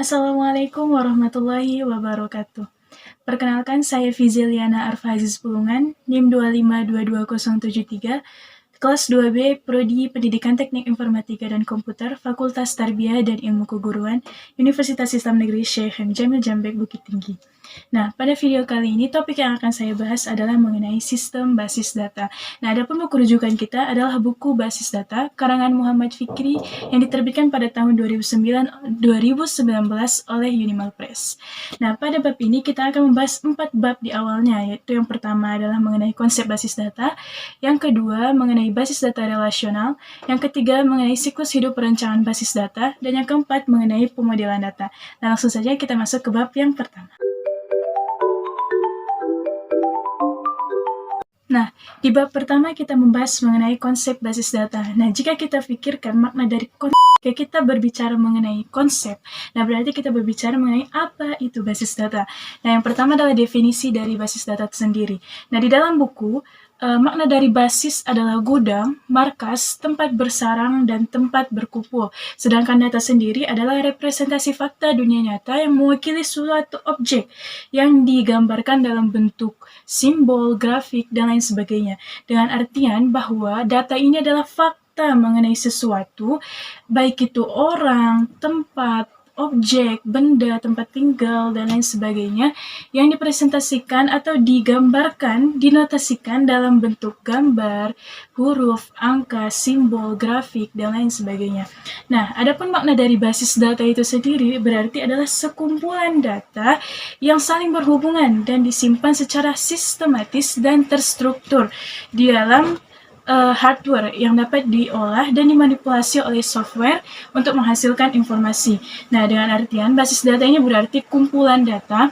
Assalamualaikum warahmatullahi wabarakatuh. Perkenalkan saya Fiziliana Arfaziz Pulungan, NIM 2522073, kelas 2B, Prodi Pendidikan Teknik Informatika dan Komputer, Fakultas Tarbiyah dan Ilmu Keguruan, Universitas Islam Negeri Syekh Hamid Jamil Jambek Bukit Tinggi. Nah, pada video kali ini topik yang akan saya bahas adalah mengenai sistem basis data. Nah, adapun buku rujukan kita adalah buku Basis Data karangan Muhammad Fikri yang diterbitkan pada tahun 2019 oleh Unimal Press. Nah, pada bab ini kita akan membahas 4 bab di awalnya, yaitu yang pertama adalah mengenai konsep basis data, yang kedua mengenai basis data relasional, yang ketiga mengenai siklus hidup perencanaan basis data, dan yang keempat mengenai pemodelan data. Nah, langsung saja kita masuk ke bab yang pertama. Nah, di bab pertama kita membahas mengenai konsep basis data. Nah, jika kita pikirkan makna dari konsep, kita berbicara mengenai konsep. Nah, berarti kita berbicara mengenai apa itu basis data. Nah, yang pertama adalah definisi dari basis data itu sendiri. Nah, di dalam buku, makna dari basis adalah gudang, markas, tempat bersarang, dan tempat berkumpul. Sedangkan data sendiri adalah representasi fakta dunia nyata yang mewakili suatu objek yang digambarkan dalam bentuk simbol, grafik, dan lain sebagainya. Dengan artian bahwa data ini adalah fakta mengenai sesuatu, baik itu orang, tempat, objek, benda, tempat tinggal, dan lain sebagainya, yang dipresentasikan atau digambarkan, dinotasikan dalam bentuk gambar, huruf, angka, simbol, grafik, dan lain sebagainya. Nah, adapun makna dari basis data itu sendiri berarti adalah sekumpulan data yang saling berhubungan dan disimpan secara sistematis dan terstruktur di dalam hardware yang dapat diolah dan dimanipulasi oleh software untuk menghasilkan informasi. Nah, dengan artian basis data ini berarti kumpulan data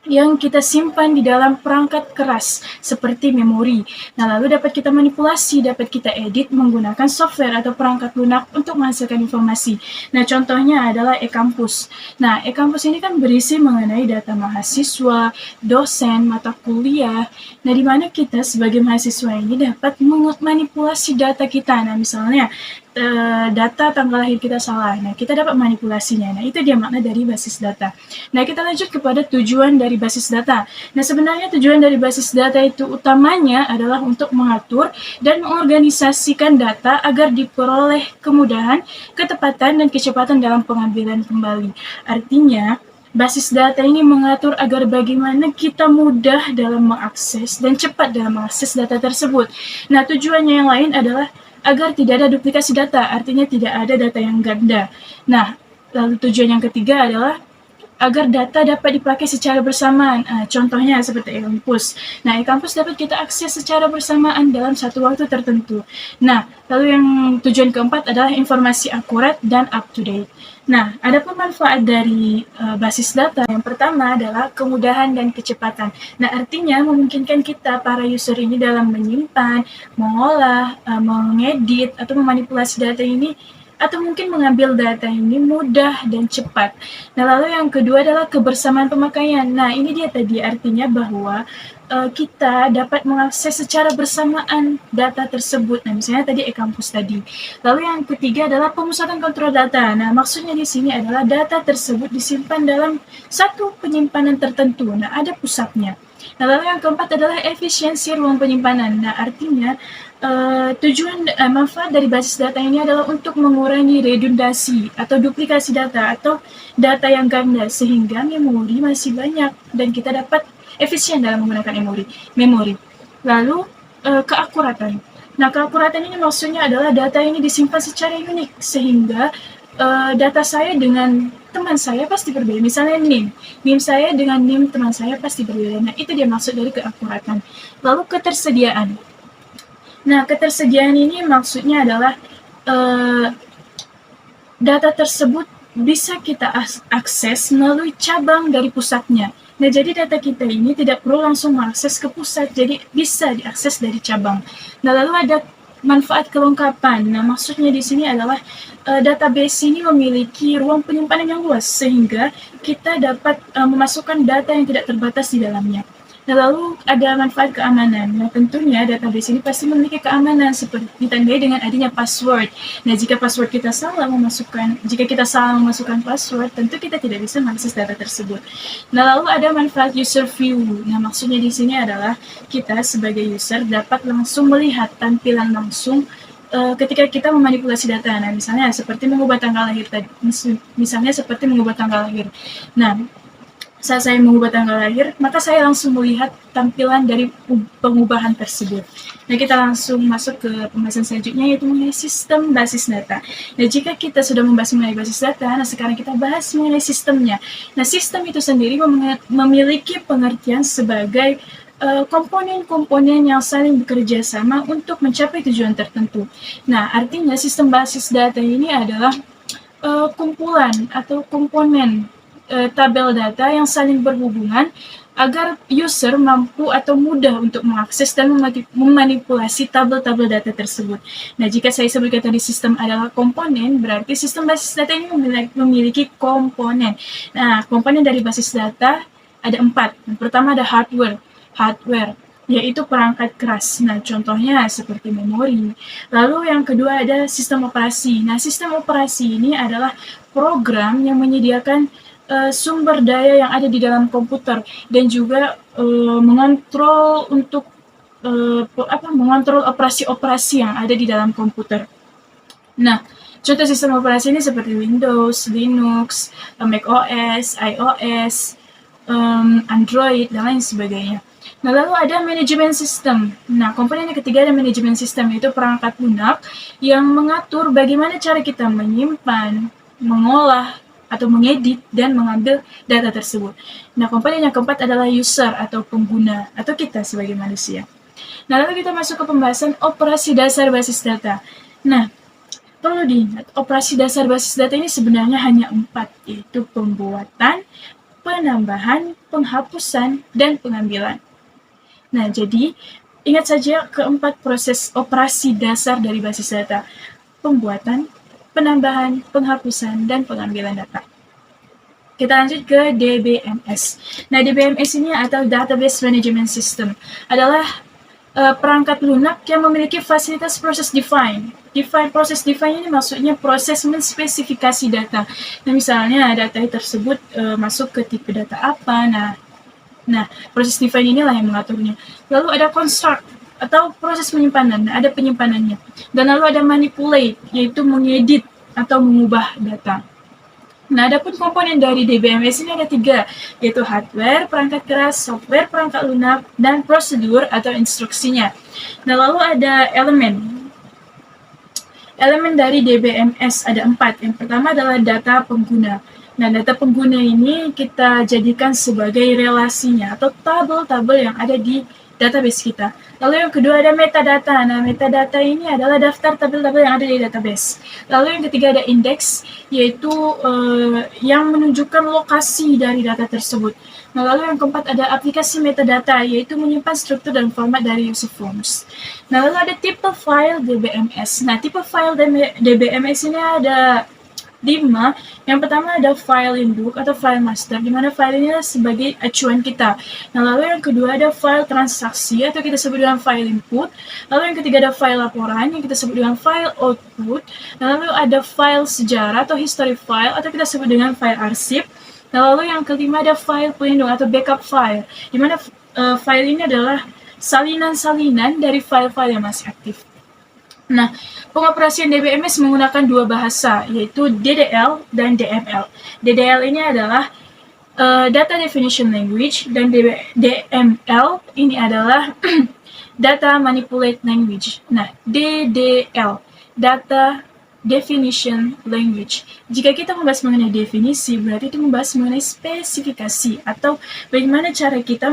yang kita simpan di dalam perangkat keras seperti memori. Nah, lalu dapat kita manipulasi, dapat kita edit menggunakan software atau perangkat lunak untuk menghasilkan informasi. Nah, contohnya adalah e-kampus. Nah, e-kampus ini kan berisi mengenai data mahasiswa, dosen, mata kuliah. Nah, di mana kita sebagai mahasiswa ini dapat memanipulasi data kita. Nah, misalnya data tanggal lahir kita salah. Nah, kita dapat manipulasinya. Nah, itu dia makna dari basis data. Nah, kita lanjut kepada tujuan dari basis data. Nah, sebenarnya tujuan dari basis data itu utamanya adalah untuk mengatur dan mengorganisasikan data agar diperoleh kemudahan, ketepatan, dan kecepatan dalam pengambilan kembali. Artinya, basis data ini mengatur agar bagaimana kita mudah dalam mengakses dan cepat dalam mengakses data tersebut. Nah, tujuannya yang lain adalah agar tidak ada duplikasi data, artinya tidak ada data yang ganda. Nah, lalu tujuan yang ketiga adalah agar data dapat dipakai secara bersamaan. Contohnya seperti e-kampus. Nah, e-kampus dapat kita akses secara bersamaan dalam satu waktu tertentu. Nah, lalu yang tujuan keempat adalah informasi akurat dan up to date. Nah, adapun manfaat dari basis data yang pertama adalah kemudahan dan kecepatan. Nah, artinya memungkinkan kita para user ini dalam menyimpan, mengolah, mengedit atau memanipulasi data ini atau mungkin mengambil data ini mudah dan cepat. Nah, lalu yang kedua adalah kebersamaan pemakaian. Nah, ini dia tadi artinya bahwa kita dapat mengakses secara bersamaan data tersebut. Nah, misalnya tadi e-kampus tadi. Lalu yang ketiga adalah pemusatan kontrol data. Nah, maksudnya di sini adalah data tersebut disimpan dalam satu penyimpanan tertentu. Nah, ada pusatnya. Nah, lalu yang keempat adalah efisiensi ruang penyimpanan. Nah, artinya manfaat dari basis data ini adalah untuk mengurangi redundasi atau duplikasi data atau data yang ganda sehingga memori masih banyak dan kita dapat efisien dalam menggunakan memori. Lalu keakuratan. Nah, keakuratan ini maksudnya adalah data ini disimpan secara unik sehingga data saya dengan teman saya pasti berbeda. Misalnya NIM saya dengan NIM teman saya pasti berbeda. Nah, itu dia maksud dari keakuratan. Lalu ketersediaan. Nah, ketersediaan ini maksudnya adalah data tersebut bisa kita akses melalui cabang dari pusatnya. Nah, jadi data kita ini tidak perlu langsung mengakses ke pusat, jadi bisa diakses dari cabang. Nah, lalu ada manfaat kelengkapan. Nah, maksudnya di sini adalah database ini memiliki ruang penyimpanan yang luas sehingga kita dapat memasukkan data yang tidak terbatas di dalamnya. Nah, lalu ada manfaat keamanan. Nah, tentunya database ini pasti memiliki keamanan seperti ditandai dengan adanya password. Nah, jika kita salah memasukkan password, tentu kita tidak bisa mengakses data tersebut. Nah, lalu ada manfaat user view. Nah, maksudnya di sini adalah kita sebagai user dapat langsung melihat tampilan langsung ketika kita memanipulasi data. Nah, misalnya seperti mengubah tanggal lahir tadi. Nah, saat saya mengubah tanggal lahir, maka saya langsung melihat tampilan dari pengubahan tersebut. Nah, kita langsung masuk ke pembahasan selanjutnya, yaitu mengenai sistem basis data. Nah, jika kita sudah membahas mengenai basis data, nah sekarang kita bahas mengenai sistemnya. Nah, sistem itu sendiri memiliki pengertian sebagai komponen-komponen yang saling bekerja sama untuk mencapai tujuan tertentu. Nah, artinya sistem basis data ini adalah kumpulan atau komponen tabel data yang saling berhubungan agar user mampu atau mudah untuk mengakses dan memanipulasi tabel-tabel data tersebut. Nah, jika saya sebutkan tadi sistem adalah komponen, berarti sistem basis data ini memiliki komponen. Nah, komponen dari basis data ada 4. Yang pertama ada hardware, yaitu perangkat keras. Nah, contohnya seperti memori. Lalu yang kedua ada sistem operasi. Nah, sistem operasi ini adalah program yang menyediakan sumber daya yang ada di dalam komputer dan juga mengontrol operasi-operasi yang ada di dalam komputer. Nah, contoh sistem operasi ini seperti Windows, Linux, macOS, iOS, Android, dan lain sebagainya. Nah, lalu ada manajemen sistem. Nah, komponen yang ketiga ada manajemen sistem, yaitu perangkat lunak yang mengatur bagaimana cara kita menyimpan, mengolah, atau mengedit dan mengambil data tersebut. Nah, komponen yang keempat adalah user atau pengguna atau kita sebagai manusia. Nah, lalu kita masuk ke pembahasan operasi dasar basis data. Nah, perlu diingat, operasi dasar basis data ini sebenarnya hanya 4, yaitu pembuatan, penambahan, penghapusan, dan pengambilan. Nah, jadi ingat saja keempat proses operasi dasar dari basis data: pembuatan, penambahan, penghapusan, dan pengambilan data. Kita lanjut ke DBMS. Nah, DBMS ini atau Database Management System adalah perangkat lunak yang memiliki fasilitas proses define. Proses define ini maksudnya proses menspesifikasi data. Nah, misalnya data tersebut masuk ke tipe data apa. Nah, proses define inilah yang mengaturnya. Lalu ada construct atau proses penyimpanan, ada penyimpanannya. Dan lalu ada manipulate, yaitu mengedit atau mengubah data. Nah, adapun komponen dari DBMS ini ada 3, yaitu hardware, perangkat keras, software, perangkat lunak, dan prosedur atau instruksinya. Nah, lalu ada elemen. Elemen dari DBMS ada 4. Yang pertama adalah data pengguna. Nah, data pengguna ini kita jadikan sebagai relasinya atau tabel-tabel yang ada di database kita. Lalu yang kedua ada metadata. Nah, metadata ini adalah daftar tabel-tabel yang ada di database. Lalu yang ketiga ada indeks, yaitu yang menunjukkan lokasi dari data tersebut. Nah, lalu yang keempat ada aplikasi metadata, yaitu menyimpan struktur dan format dari user forms. Nah, lalu ada tipe file DBMS. Nah, tipe file DBMS ini ada 5. Yang pertama ada file inbook atau file master, di mana file ini sebagai acuan kita. Nah, lalu yang kedua ada file transaksi atau kita sebut dengan file input. Lalu yang ketiga ada file laporan yang kita sebut dengan file output. Nah, lalu ada file sejarah atau history file atau kita sebut dengan file arsip. Nah, lalu yang kelima ada file pelindung atau backup file, di mana file ini adalah salinan-salinan dari file-file yang masih aktif. Nah, pengoperasian DBMS menggunakan 2 bahasa, yaitu DDL dan DML. DDL ini adalah Data Definition Language, dan DML ini adalah Data Manipulate Language. Nah, DDL, Data Definition Language. Jika kita membahas mengenai definisi, berarti itu membahas mengenai spesifikasi atau bagaimana cara kita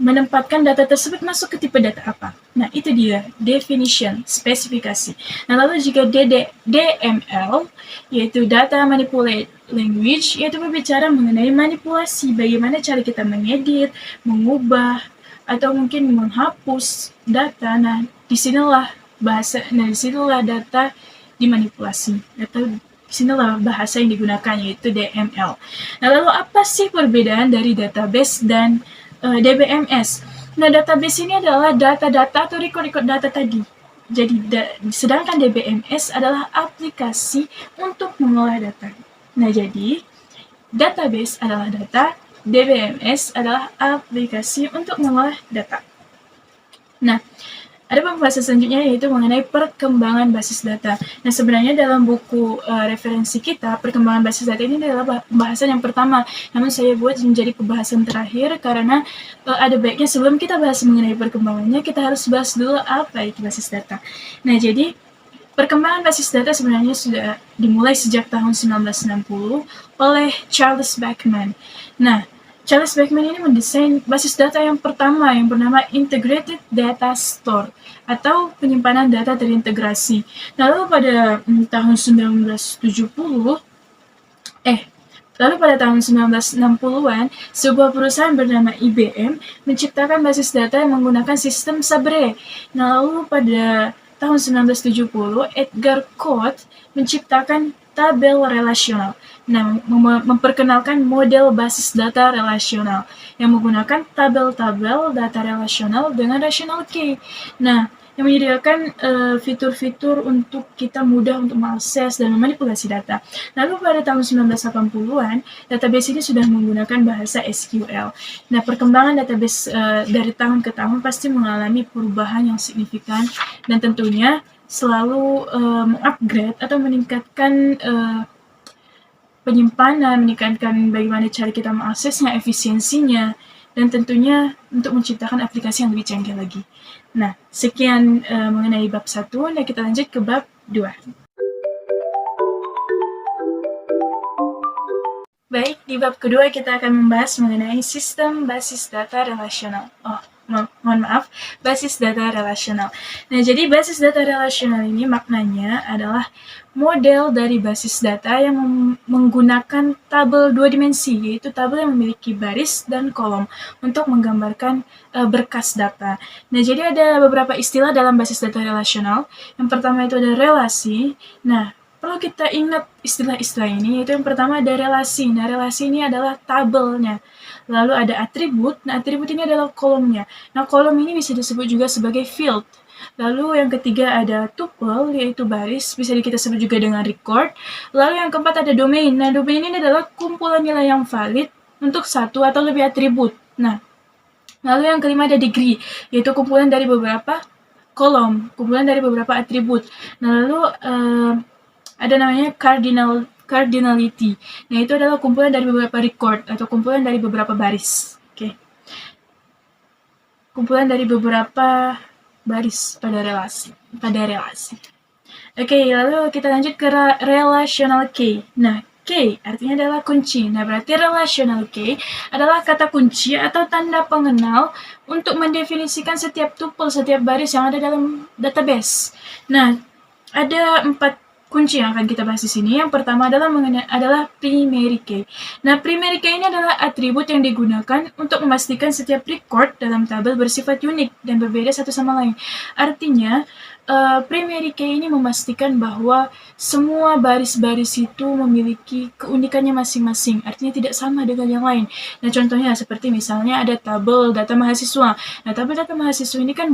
menempatkan data tersebut masuk ke tipe data apa. Nah, itu dia, definition, spesifikasi. Nah, lalu jika DML, yaitu Data Manipulate Language, yaitu berbicara mengenai manipulasi, bagaimana cara kita mengedit, mengubah, atau mungkin menghapus data. Nah, disinilah data dimanipulasi, atau disinilah bahasa yang digunakan, yaitu DML. Nah, lalu apa sih perbedaan dari database dan DBMS. Nah, database ini adalah data-data atau record-record data tadi. Jadi, sedangkan DBMS adalah aplikasi untuk mengolah data. Nah, jadi database adalah data, DBMS adalah aplikasi untuk mengolah data. Nah, ada pembahasan selanjutnya yaitu mengenai perkembangan basis data. Nah, sebenarnya dalam buku referensi kita, perkembangan basis data ini adalah pembahasan yang pertama. Namun saya buat menjadi pembahasan terakhir karena ada baiknya sebelum kita bahas mengenai perkembangannya, kita harus bahas dulu apa itu basis data. Nah, jadi perkembangan basis data sebenarnya sudah dimulai sejak tahun 1960 oleh Charles Beckman. Nah, Charles Beckman ini mendesain basis data yang pertama yang bernama Integrated Data Store atau penyimpanan data terintegrasi. Lalu pada tahun 1970, Lalu pada tahun 1960-an, sebuah perusahaan bernama IBM menciptakan basis data yang menggunakan sistem Sabre. Nah, lalu pada tahun 1970, Edgar Cote menciptakan tabel relasional. Nah, memperkenalkan model basis data relasional yang menggunakan tabel-tabel data relasional dengan rasional key. Nah, yang menyediakan fitur-fitur untuk kita mudah untuk mengakses dan memanipulasi data. Lalu pada tahun 1980-an, database ini sudah menggunakan bahasa SQL. Nah, perkembangan database dari tahun ke tahun pasti mengalami perubahan yang signifikan dan tentunya selalu mengupgrade atau meningkatkan penyimpanan, meningkatkan bagaimana cara kita mengaksesnya, efisiensinya, dan tentunya untuk menciptakan aplikasi yang lebih canggih lagi. Nah, sekian mengenai bab 1, dan kita lanjut ke bab 2. Baik, di bab kedua kita akan membahas mengenai sistem basis data relasional. Mohon maaf, basis data relasional. Nah, jadi basis data relasional ini maknanya adalah model dari basis data yang menggunakan tabel 2 dimensi, yaitu tabel yang memiliki baris dan kolom untuk menggambarkan berkas data. Nah, jadi ada beberapa istilah dalam basis data relasional. Yang pertama itu ada relasi. Nah, perlu kita ingat istilah-istilah ini, yaitu yang pertama ada relasi. Nah, relasi ini adalah tabelnya. Lalu ada atribut. Nah, atribut ini adalah kolomnya. Nah, kolom ini bisa disebut juga sebagai field. Lalu yang ketiga ada tuple, yaitu baris, bisa kita sebut juga dengan record. Lalu yang keempat ada domain. Nah, domain ini adalah kumpulan nilai yang valid untuk satu atau lebih atribut. Nah, lalu yang kelima ada degree, yaitu kumpulan dari beberapa kolom, kumpulan dari beberapa atribut. Nah, lalu ada namanya cardinality. Nah, itu adalah kumpulan dari beberapa record atau kumpulan dari beberapa baris. Oke. Kumpulan dari beberapa baris pada relasi. Oke, lalu kita lanjut ke relational key. Nah, key artinya adalah kunci. Nah, berarti relational key adalah kata kunci atau tanda pengenal untuk mendefinisikan setiap tuple, setiap baris yang ada dalam database. Nah, ada 4 kunci yang akan kita bahas di sini. Yang pertama adalah primary key. Nah, primary key ini adalah atribut yang digunakan untuk memastikan setiap record dalam tabel bersifat unik dan berbeda satu sama lain. Artinya, primary key ini memastikan bahwa semua baris-baris itu memiliki keunikannya masing-masing. Artinya tidak sama dengan yang lain. Nah, contohnya seperti misalnya ada tabel data mahasiswa. Nah, tabel data mahasiswa ini kan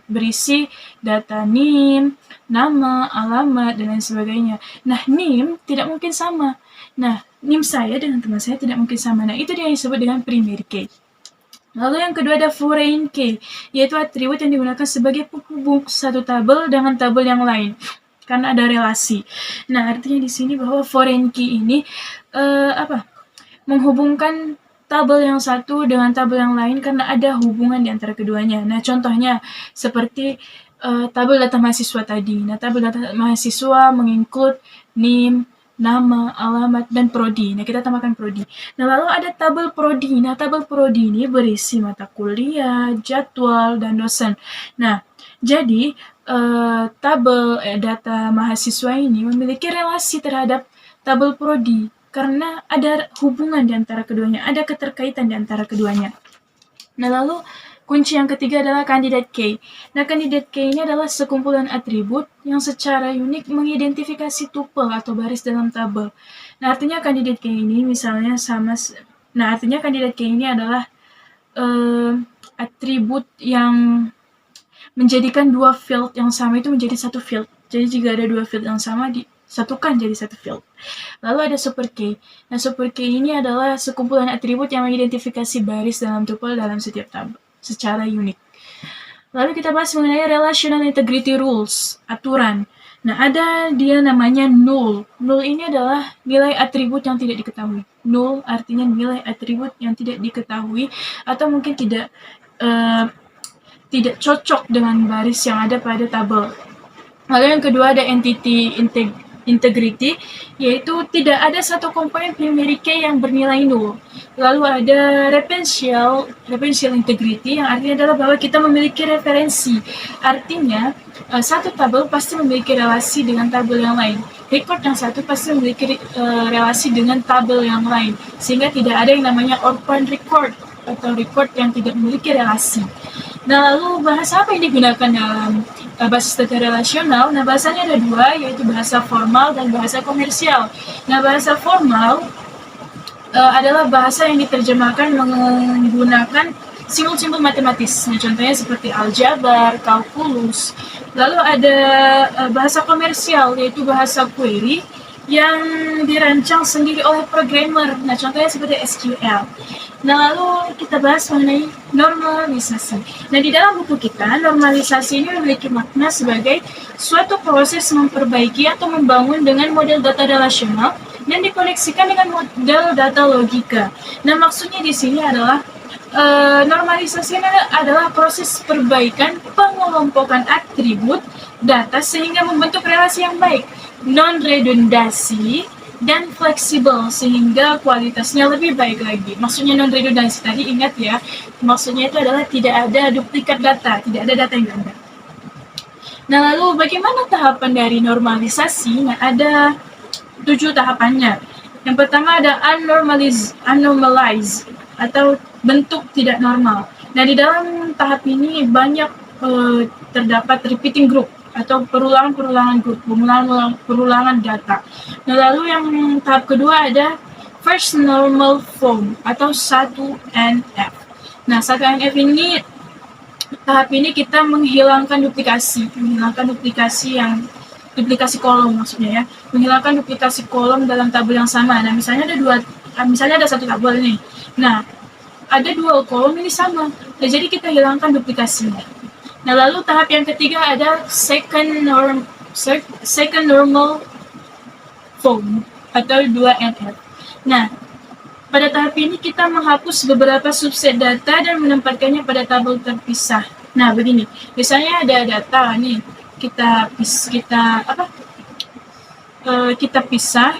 berisi data NIM, nama, alamat, dan lain sebagainya. Nah, NIM tidak mungkin sama. Nah, NIM saya dengan teman saya tidak mungkin sama. Nah, itu dia yang disebut dengan primary key. Lalu yang kedua ada foreign key, yaitu atribut yang digunakan sebagai penghubung satu tabel dengan tabel yang lain, karena ada relasi. Nah, artinya di sini bahwa foreign key ini menghubungkan tabel yang satu dengan tabel yang lain karena ada hubungan di antara keduanya. Nah, contohnya seperti tabel data mahasiswa tadi. Nah, tabel data mahasiswa menginclude NIM, nama, alamat, dan prodi. Nah, kita tambahkan prodi. Nah, lalu ada tabel prodi. Nah, tabel prodi ini berisi mata kuliah, jadwal, dan dosen. Nah, jadi tabel data mahasiswa ini memiliki relasi terhadap tabel prodi karena ada hubungan di antara keduanya, ada keterkaitan di antara keduanya. Nah, lalu kunci yang ketiga adalah candidate key. Nah, candidate key ini adalah sekumpulan atribut yang secara unik mengidentifikasi tuple atau baris dalam tabel. Nah, artinya candidate key ini misalnya candidate key ini adalah atribut yang menjadikan dua field yang sama itu menjadi satu field. Jadi jika ada dua field yang sama disatukan jadi satu field. Lalu ada super key. Nah, super key ini adalah sekumpulan atribut yang mengidentifikasi baris dalam tuple dalam setiap tabel secara unik. Lalu kita bahas mengenai relational integrity rules, aturan. Nah, ada dia namanya null. Null ini adalah nilai atribut yang tidak diketahui. Null artinya nilai atribut yang tidak diketahui atau mungkin tidak cocok dengan baris yang ada pada tabel. Lalu yang kedua ada entity integrity, yaitu tidak ada satu komponen primary key yang bernilai null. Lalu ada referential integrity, yang artinya adalah bahwa kita memiliki referensi. Artinya, satu tabel pasti memiliki relasi dengan tabel yang lain. Record yang satu pasti memiliki relasi dengan tabel yang lain. Sehingga tidak ada yang namanya orphan record, atau record yang tidak memiliki relasi. Nah, lalu bahasa apa yang digunakan dalam basis data relasional? Nah, bahasanya ada dua, yaitu bahasa formal dan bahasa komersial. Nah, bahasa formal adalah bahasa yang diterjemahkan menggunakan simbol-simbol matematis. Nah, contohnya seperti aljabar, kalkulus. Lalu ada bahasa komersial, yaitu bahasa query yang dirancang sendiri oleh programmer. Nah, contohnya seperti SQL. Nah, lalu kita bahas mengenai normalisasi. Nah, di dalam buku kita, normalisasi ini memiliki makna sebagai suatu proses memperbaiki atau membangun dengan model data relasional dan dikoneksikan dengan model data logika. Nah, maksudnya di sini adalah normalisasi ini adalah proses perbaikan pengelompokan atribut data sehingga membentuk relasi yang baik, non-redundasi, dan fleksibel sehingga kualitasnya lebih baik lagi. Maksudnya non-redundancy tadi ingat ya, maksudnya itu adalah tidak ada duplikat data, tidak ada data yang ganda. Nah, lalu bagaimana tahapan dari normalisasi? Nah, ada 7 tahapannya. Yang pertama ada unnormalize atau bentuk tidak normal. Nah, di dalam tahap ini banyak terdapat repeating group atau perulangan grup, perulangan data. Nah, lalu yang tahap kedua ada first normal form atau 1NF. Nah, 1NF ini tahap ini kita menghilangkan duplikasi kolom maksudnya ya, menghilangkan duplikasi kolom dalam tabel yang sama. Nah, misalnya ada satu tabel nih. Nah, ada dua kolom ini sama. Nah, jadi kita hilangkan duplikasinya. Nah, lalu tahap yang ketiga ada second normal form atau 2NF. Nah, pada tahap ini kita menghapus beberapa subset data dan menempatkannya pada tabel terpisah. Nah, begini. Misalnya ada data nih, kita pisah,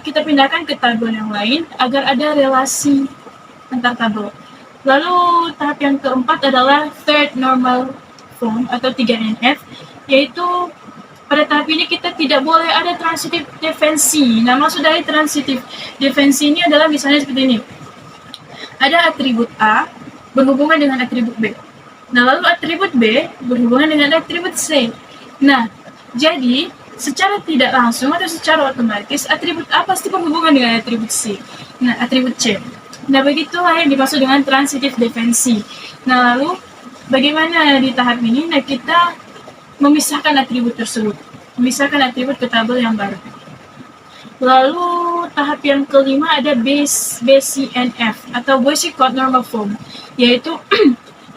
kita pindahkan ke tabel yang lain agar ada relasi antar tabel. Lalu tahap yang keempat adalah third normal form atau 3NF, yaitu pada tahap ini kita tidak boleh ada transitive defensi. Nah, maksud dari transitive defensi ini adalah misalnya seperti ini. Ada atribut A berhubungan dengan atribut B. Nah, lalu atribut B berhubungan dengan atribut C. Nah, jadi secara tidak langsung atau secara otomatis atribut A pasti berhubungan dengan atribut C. Nah, atribut C. Nah, begitulah yang dimaksud dengan transitive defensi. Nah, lalu bagaimana di tahap ini? Nah, kita memisahkan atribut tersebut. Memisahkan atribut ke tabel yang baru. Lalu tahap yang kelima ada BCNF atau Basic Code Normal Form, yaitu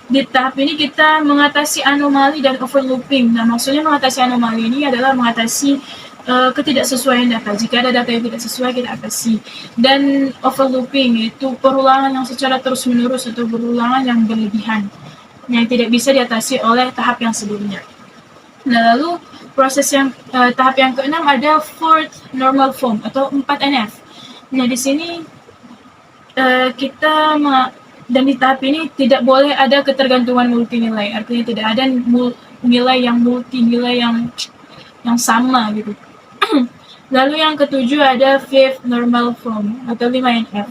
di tahap ini kita mengatasi anomali dan overlooping. Nah, maksudnya mengatasi anomali ini adalah mengatasi ketidaksesuaian data. Jika ada data yang tidak sesuai, kita atasi. Dan overlooping yaitu perulangan yang secara terus-menerus atau berulangan yang berlebihan, yang tidak bisa diatasi oleh tahap yang sebelumnya. Nah, lalu proses yang tahap yang keenam ada fourth normal form atau 4NF. Nah, di sini dan di tahap ini tidak boleh ada ketergantungan multinilai. Artinya tidak ada nilai yang multinilai yang sama gitu. Lalu yang ketujuh ada fifth normal form atau 5NF.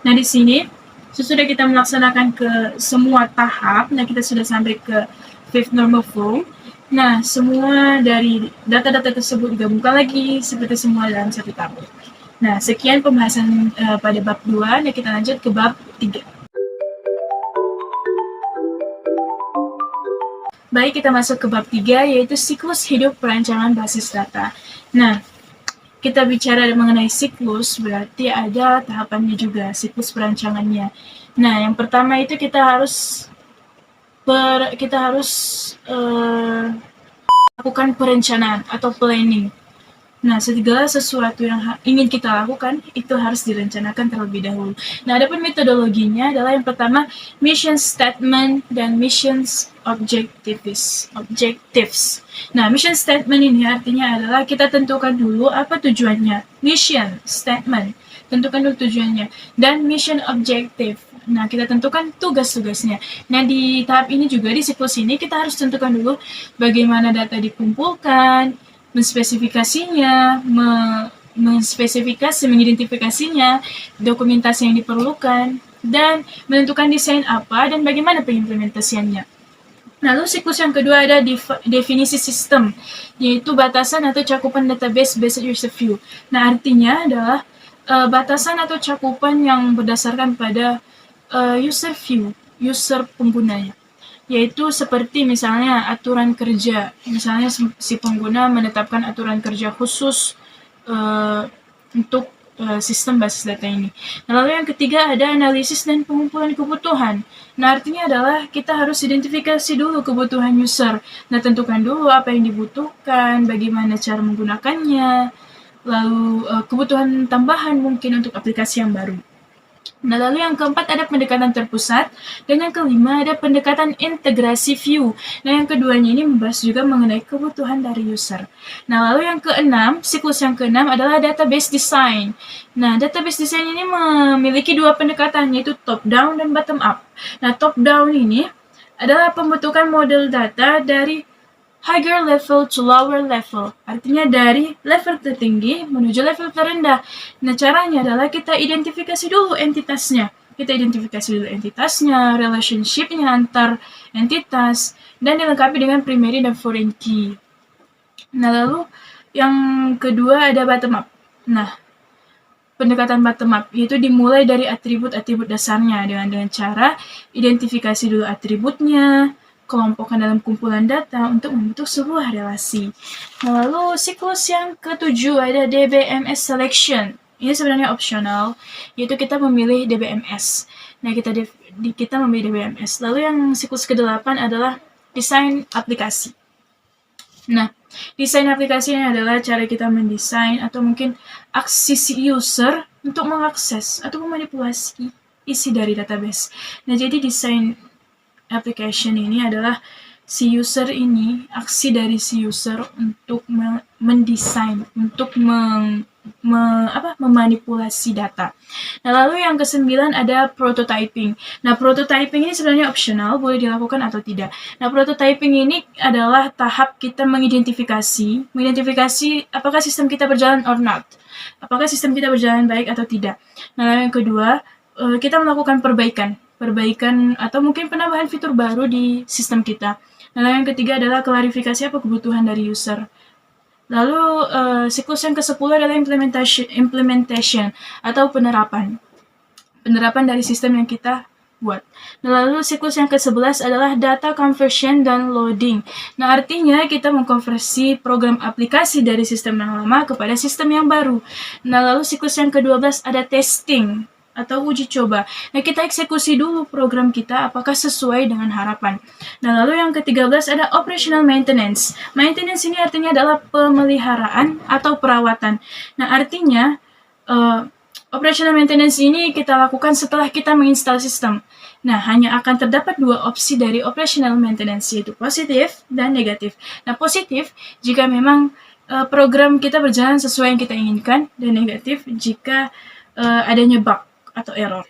Nah, di sini sesudah kita melaksanakan ke semua tahap, nah kita sudah sampai ke fifth normal form. Nah, semua dari data-data tersebut digabungkan lagi seperti semua dalam satu tabel. Nah, sekian pembahasan pada bab 2. Nah, kita lanjut ke bab 3. Baik, kita masuk ke bab 3, yaitu siklus hidup perancangan basis data. Nah, kita bicara mengenai siklus, berarti ada tahapannya juga, siklus perancangannya. Nah, yang pertama itu kita harus lakukan perencanaan atau planning. Nah, segala sesuatu yang ingin kita lakukan itu harus direncanakan terlebih dahulu. Nah, adapun metodologinya adalah yang pertama mission statement dan missions objectives. Nah, mission statement ini artinya adalah kita tentukan dulu apa tujuannya. Mission statement, tentukan dulu tujuannya. Dan mission objective. Nah, kita tentukan tugas-tugasnya. Nah, di tahap ini juga, di siklus ini, kita harus tentukan dulu bagaimana data dikumpulkan, menspesifikasinya, mengidentifikasinya, dokumentasi yang diperlukan, dan menentukan desain apa dan bagaimana pengimplementasiannya. Lalu siklus yang kedua ada definisi sistem, yaitu batasan atau cakupan database based user view. Nah, artinya adalah batasan atau cakupan yang berdasarkan pada user view, user penggunanya. Yaitu seperti misalnya aturan kerja, misalnya si pengguna menetapkan aturan kerja khusus untuk sistem basis data ini. Nah, lalu yang ketiga ada analisis dan pengumpulan kebutuhan. Nah, artinya adalah kita harus identifikasi dulu kebutuhan user. Nah, tentukan dulu apa yang dibutuhkan, bagaimana cara menggunakannya, lalu kebutuhan tambahan mungkin untuk aplikasi yang baru. Nah, lalu yang keempat ada pendekatan terpusat, dan yang kelima ada pendekatan integrasi view. Nah, yang keduanya ini membahas juga mengenai kebutuhan dari user. Nah, lalu yang keenam, siklus yang keenam adalah database design. Nah, database design ini memiliki dua pendekatan, yaitu top down dan bottom up. Nah, top down ini adalah pembentukan model data dari higher level to lower level, artinya dari level tertinggi menuju level terendah. Nah, caranya adalah kita identifikasi dulu entitasnya. Relationship-nya antar entitas, dan dilengkapi dengan primary dan foreign key. Nah, lalu yang kedua ada bottom up. Nah, pendekatan bottom up yaitu dimulai dari atribut-atribut dasarnya dengan cara identifikasi dulu atributnya, kelompokkan dalam kumpulan data untuk membentuk sebuah relasi. Nah, lalu siklus yang ketujuh ada DBMS selection. Ini sebenarnya opsional, yaitu kita memilih DBMS. Nah, kita memilih DBMS. Lalu yang siklus ke-8 adalah desain aplikasi. Nah, desain aplikasinya adalah cara kita mendesain atau mungkin aksi si user untuk mengakses atau memanipulasi isi dari database. Nah, jadi desain application ini adalah si user ini, aksi dari si user untuk mendesain, untuk memanipulasi data. Nah, lalu yang ke-9 ada prototyping. Nah, prototyping ini sebenarnya optional, boleh dilakukan atau tidak. Nah, prototyping ini adalah tahap kita mengidentifikasi apakah sistem kita berjalan or not. Apakah sistem kita berjalan baik atau tidak. Nah, lalu yang kedua, kita melakukan perbaikan atau mungkin penambahan fitur baru di sistem kita. Lalu yang ketiga adalah klarifikasi apa kebutuhan dari user. Lalu siklus yang ke-10 adalah implementation atau penerapan dari sistem yang kita buat. Nah, lalu siklus yang ke-11 adalah data conversion dan loading. Nah, artinya kita mengkonversi program aplikasi dari sistem yang lama kepada sistem yang baru. Nah, lalu siklus yang ke-12 ada testing atau uji coba. Nah, kita eksekusi dulu program kita apakah sesuai dengan harapan. Nah, lalu yang ke-13 ada operational maintenance. Maintenance ini artinya adalah pemeliharaan atau perawatan. Nah, artinya operational maintenance ini kita lakukan setelah kita menginstal sistem. Nah, hanya akan terdapat dua opsi dari operational maintenance, yaitu positif dan negatif. Nah, positif jika memang program kita berjalan sesuai yang kita inginkan, dan negatif jika adanya bug atau error.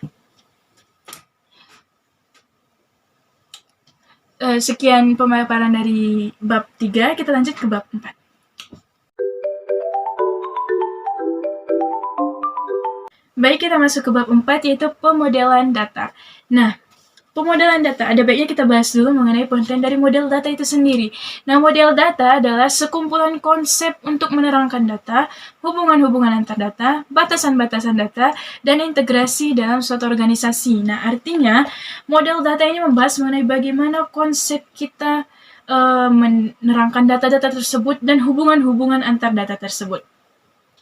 Sekian pemaparan dari bab 3, kita lanjut ke bab 4. Baik, kita masuk ke bab 4, yaitu pemodelan data. Nah, pemodelan data, ada baiknya kita bahas dulu mengenai konten dari model data itu sendiri. Nah, model data adalah sekumpulan konsep untuk menerangkan data, hubungan-hubungan antar data, batasan-batasan data, dan integrasi dalam suatu organisasi. Nah, artinya model data ini membahas mengenai bagaimana konsep kita menerangkan data-data tersebut dan hubungan-hubungan antar data tersebut.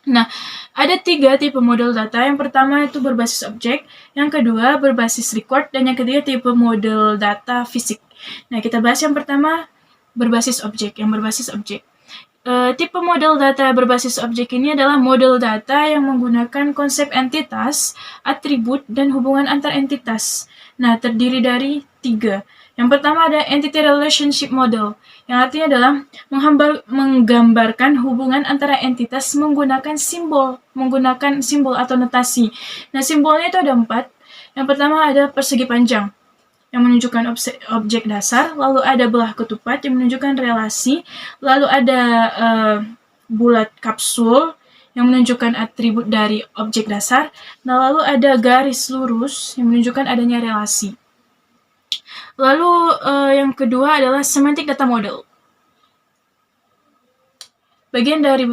Nah, ada 3 tipe model data. Yang pertama itu berbasis objek, yang kedua berbasis record, dan yang ketiga tipe model data fisik. Nah, kita bahas yang pertama berbasis objek, tipe model data berbasis objek ini adalah model data yang menggunakan konsep entitas, atribut, dan hubungan antar entitas. Nah, terdiri dari 3. Yang pertama ada entity relationship model, yang artinya adalah menggambarkan hubungan antara entitas menggunakan simbol atau notasi. Nah, simbolnya itu ada 4. Yang pertama ada persegi panjang, yang menunjukkan objek dasar, lalu ada belah ketupat yang menunjukkan relasi, lalu ada bulat kapsul yang menunjukkan atribut dari objek dasar, nah lalu ada garis lurus yang menunjukkan adanya relasi. Lalu yang kedua adalah semantic data model. Bagian dari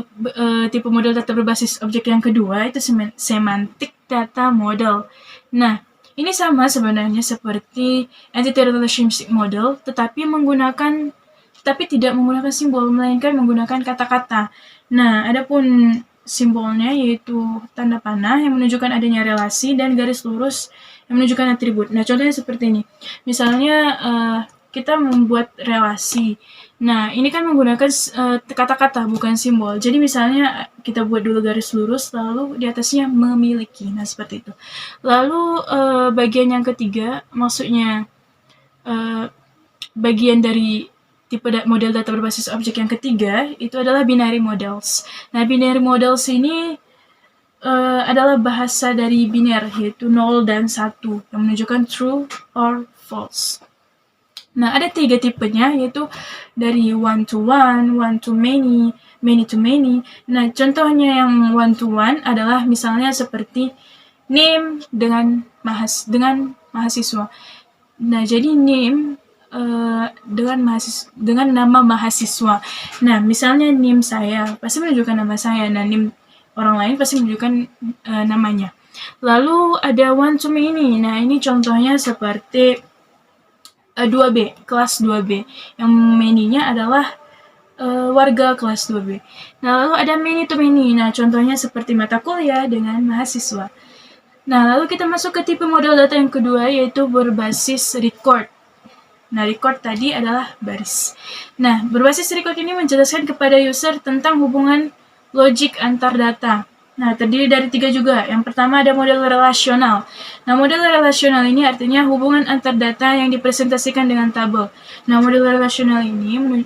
tipe model data berbasis objek yang kedua itu semantic data model. Nah, ini sama sebenarnya seperti entity relationship model, tetapi tidak menggunakan simbol, melainkan menggunakan kata-kata. Nah, adapun simbolnya yaitu tanda panah yang menunjukkan adanya relasi dan garis lurus yang menunjukkan atribut. Nah, contohnya seperti ini. Misalnya kita membuat relasi. Nah, ini kan menggunakan kata-kata bukan simbol. Jadi misalnya kita buat dulu garis lurus, lalu di atasnya memiliki. Nah, seperti itu. Lalu bagian yang ketiga, maksudnya bagian dari tipe model data berbasis objek yang ketiga, itu adalah binary models. Nah, binary models ini adalah bahasa dari biner, yaitu 0 dan 1, yang menunjukkan true or false. Nah, ada 3 tipenya, yaitu dari one to many, many to many. Nah, contohnya yang one to one adalah misalnya seperti name dengan mahasiswa. Nah, jadi name dengan nama mahasiswa. Nah, misalnya name saya pasti menunjukkan nama saya. Nah, name orang lain pasti menunjukkan namanya. Lalu ada one to many. Nah, ini contohnya seperti 2B, kelas 2B. Yang many-nya adalah warga kelas 2B. Nah, lalu ada many to many. Nah, contohnya seperti mata kuliah dengan mahasiswa. Nah, lalu kita masuk ke tipe model data yang kedua, yaitu berbasis record. Nah, record tadi adalah baris. Nah, berbasis record ini menjelaskan kepada user tentang hubungan logik antar data. Nah, terdiri dari 3 juga. Yang pertama ada model relasional. Nah, model relasional ini artinya hubungan antar data yang dipresentasikan dengan tabel. Nah, model relasional ini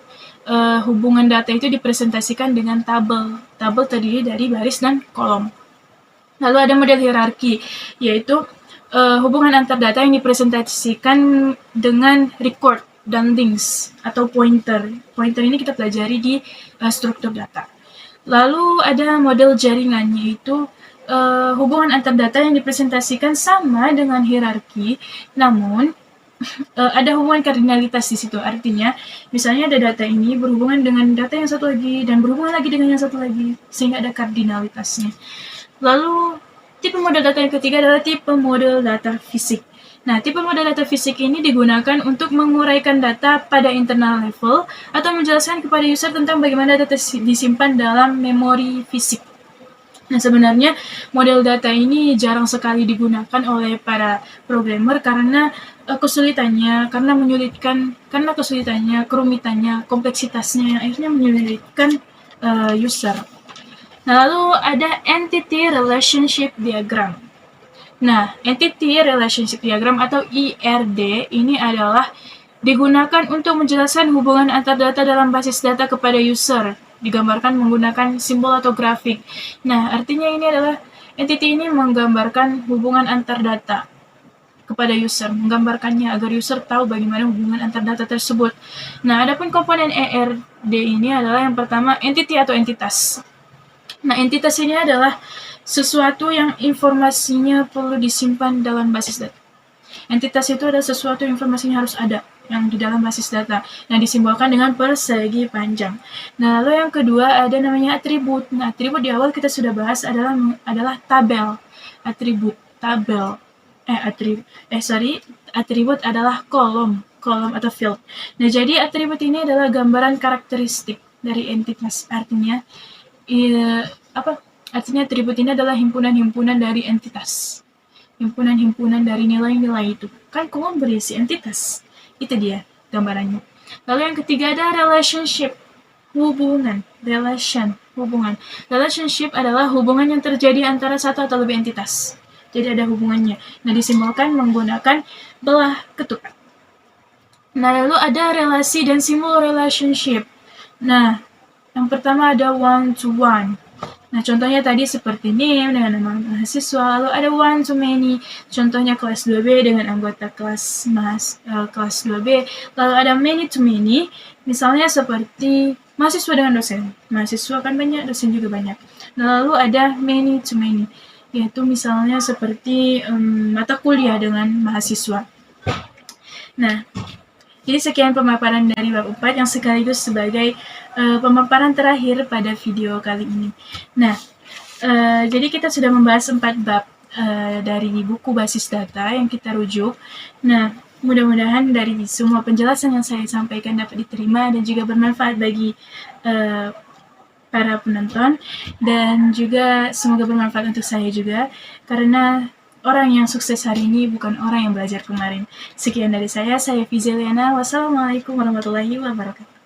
hubungan data itu dipresentasikan dengan tabel. Tabel terdiri dari baris dan kolom. Lalu ada model hierarki, yaitu hubungan antar data yang dipresentasikan dengan record dan links atau pointer. Pointer ini kita pelajari di struktur data. Lalu ada model jaringan, yaitu hubungan antar data yang dipresentasikan sama dengan hierarki, namun ada hubungan kardinalitas di situ. Artinya, misalnya ada data ini berhubungan dengan data yang satu lagi dan berhubungan lagi dengan yang satu lagi, sehingga ada kardinalitasnya. Lalu tipe model data yang ketiga adalah tipe model data fisik. Nah, tipe model data fisik ini digunakan untuk menguraikan data pada internal level atau menjelaskan kepada user tentang bagaimana data disimpan dalam memori fisik. Nah, sebenarnya model data ini jarang sekali digunakan oleh para programmer karena kesulitannya, kerumitannya, kompleksitasnya, akhirnya menyulitkan user. Nah, lalu ada entity relationship diagram. Nah, entity relationship diagram atau IRD ini adalah digunakan untuk menjelaskan hubungan antar data dalam basis data kepada user, digambarkan menggunakan simbol atau grafik. Nah, artinya ini adalah entity ini menggambarkan hubungan antar data kepada user, menggambarkannya agar user tahu bagaimana hubungan antar data tersebut. Nah, adapun komponen ERD ini adalah yang pertama entity atau entitas. Nah, entitas ini adalah sesuatu yang informasinya perlu disimpan dalam basis data. Entitas itu adalah sesuatu yang informasinya harus ada yang di dalam basis data yang disimbolkan dengan persegi panjang. Nah, lalu yang kedua ada namanya atribut. Nah, atribut di awal kita sudah bahas adalah tabel. Atribut adalah kolom. column atau field. Nah, jadi atribut ini adalah gambaran karakteristik dari entitas. Artinya artinya atribut ini adalah himpunan-himpunan dari entitas. Himpunan-himpunan dari nilai-nilai itu. Kan kolom berisi entitas. Itu dia gambarannya. Lalu yang ketiga ada relationship. Hubungan. Hubungan. Relationship adalah hubungan yang terjadi antara satu atau lebih entitas. Jadi ada hubungannya. Nah, disimbolkan menggunakan belah ketuk. Nah, lalu ada relasi dan simbol relationship. Nah, yang pertama ada one to one. Nah, contohnya tadi seperti name dengan nama mahasiswa, lalu ada one to many, contohnya kelas 2B dengan anggota kelas 2B, lalu ada many to many, misalnya seperti mahasiswa dengan dosen. Mahasiswa kan banyak, dosen juga banyak. Nah, lalu ada many to many, yaitu misalnya seperti mata kuliah dengan mahasiswa. Nah, jadi sekian pemaparan dari bab 4 yang sekaligus sebagai pemaparan terakhir pada video kali ini. Nah, jadi kita sudah membahas 4 bab dari buku basis data yang kita rujuk. Nah, mudah-mudahan dari semua penjelasan yang saya sampaikan dapat diterima dan juga bermanfaat bagi para penonton, dan juga semoga bermanfaat untuk saya juga, karena orang yang sukses hari ini bukan orang yang belajar kemarin. Sekian dari saya Fizeliana. Wassalamualaikum warahmatullahi wabarakatuh.